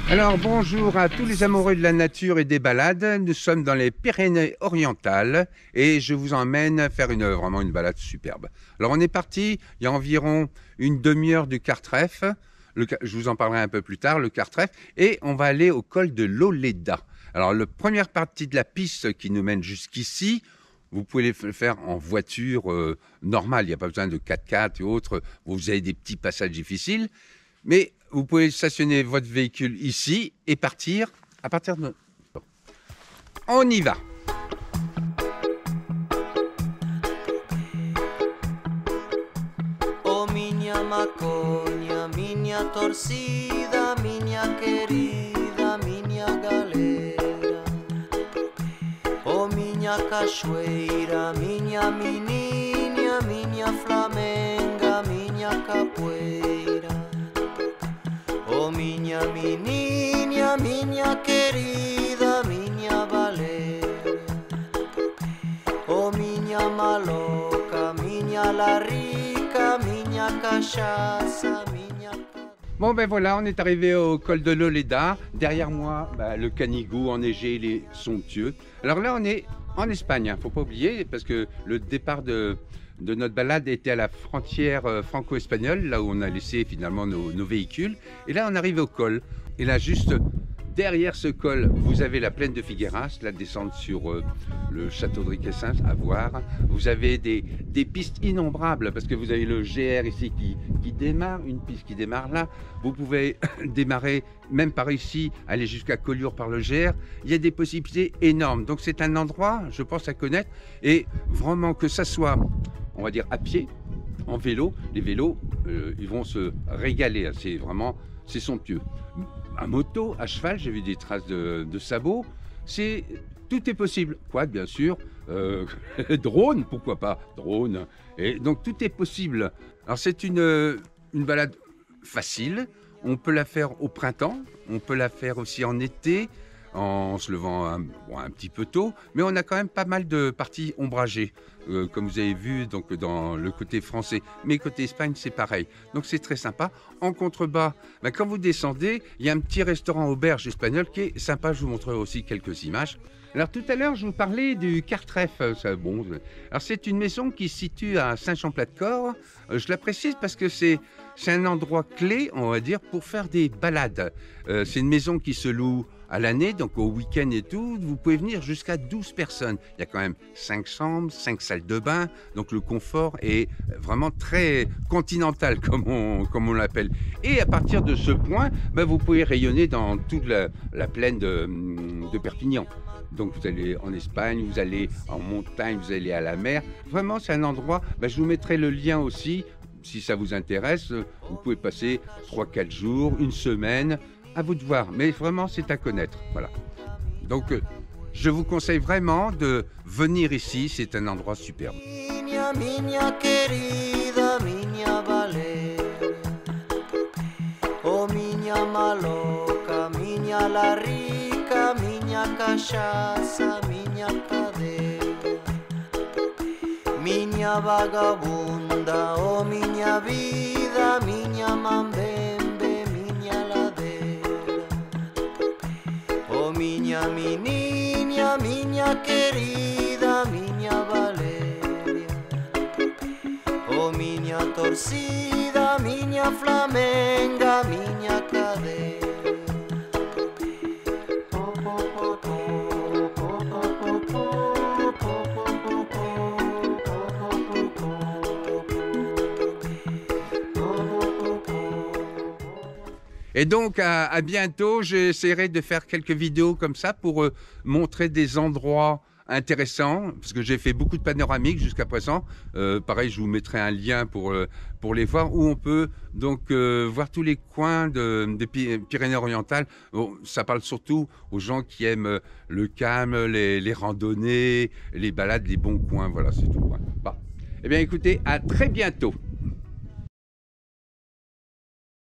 Alors bonjour à tous les amoureux de la nature et des balades. Nous sommes dans les Pyrénées-Orientales et je vous emmène faire vraiment une balade superbe. Alors on est parti il y a environ une demi-heure du Cartref. Je vous en parlerai un peu plus tard, le Cartref. Et on va aller au col de l'Oleda. Alors la première partie de la piste qui nous mène jusqu'ici, vous pouvez le faire en voiture normale. Il n'y a pas besoin de 4x4 et autres. Vous avez des petits passages difficiles. Mais vous pouvez stationner votre véhicule ici et partir à partir de... On y va. Oh minha maconha, minha torcida, minha querida, minha galera. Oh minha cachoeira, minha menininha, minha flamenga, minha capoeira. Oh minha menininha, minha querida, minha baleira. Oh minha maloca, minha larica, minha cachaça, minha... Bon ben voilà, on est arrivé au col de l'Oleda. Derrière moi, le Canigou enneigé, il est somptueux. Alors là, on est en Espagne, faut pas oublier, parce que le départ de notre balade était à la frontière franco-espagnole, là où on a laissé finalement nos véhicules. Et là, on arrive au col. Et là, juste derrière ce col, vous avez la plaine de Figueras, la descente sur le château de Requesens à voir. Vous avez des pistes innombrables, parce que vous avez le GR ici qui démarre, une piste qui démarre là. Vous pouvez démarrer même par ici, aller jusqu'à Collioure par le GR. Il y a des possibilités énormes. Donc c'est un endroit, je pense, à connaître. Et vraiment que ça soit, on va dire, à pied, en vélo, les vélos, ils vont se régaler. C'est somptueux. À moto, à cheval, j'ai vu des traces de sabots. Tout est possible. Quoi, bien sûr, drone, pourquoi pas, drone. Et donc tout est possible. Alors c'est une balade facile. On peut la faire au printemps, on peut la faire aussi en été, en se levant un petit peu tôt, mais on a quand même pas mal de parties ombragées, comme vous avez vu donc dans le côté français, mais côté Espagne c'est pareil. Donc c'est très sympa. En contrebas, quand vous descendez, il y a un petit restaurant auberge espagnol qui est sympa, je vous montrerai aussi quelques images. Alors tout à l'heure, je vous parlais du Cartref. Alors c'est une maison qui se situe à Saint-Chamond-Plat-de-Corps. Je la précise parce que c'est un endroit clé, on va dire, pour faire des balades. C'est une maison qui se loue à l'année, donc au week-end et tout. Vous pouvez venir jusqu'à 12 personnes. Il y a quand même 5 chambres, 5 salles de bain, donc le confort est vraiment très continental, comme on l'appelle. Et à partir de ce point, vous pouvez rayonner dans toute la plaine de Perpignan. Donc vous allez en Espagne, vous allez en montagne, vous allez à la mer. Vraiment, c'est un endroit, je vous mettrai le lien aussi, si ça vous intéresse. Vous pouvez passer 3-4 jours, une semaine, à vous de voir. Mais vraiment, c'est à connaître. Voilà. Donc, je vous conseille vraiment de venir ici, c'est un endroit superbe. Minha querida, minha baleira. Oh minha maloca, minha larica, minha cachaça, minha cadeira. Minha vagabunda, oh minha vida, minha mambembe, minha ladeira. Oh minha menininha, minha querida, minha valeria. Oh minha torcida, minha flamenga, minha cadeira. Et donc, à bientôt, j'essaierai de faire quelques vidéos comme ça pour montrer des endroits intéressants, parce que j'ai fait beaucoup de panoramiques jusqu'à présent. Pareil, je vous mettrai un lien pour les voir, où on peut donc voir tous les coins des Pyrénées-Orientales. Bon, ça parle surtout aux gens qui aiment le calme, les randonnées, les balades, les bons coins. Voilà, c'est tout. Bon. Eh bien, écoutez, à très bientôt.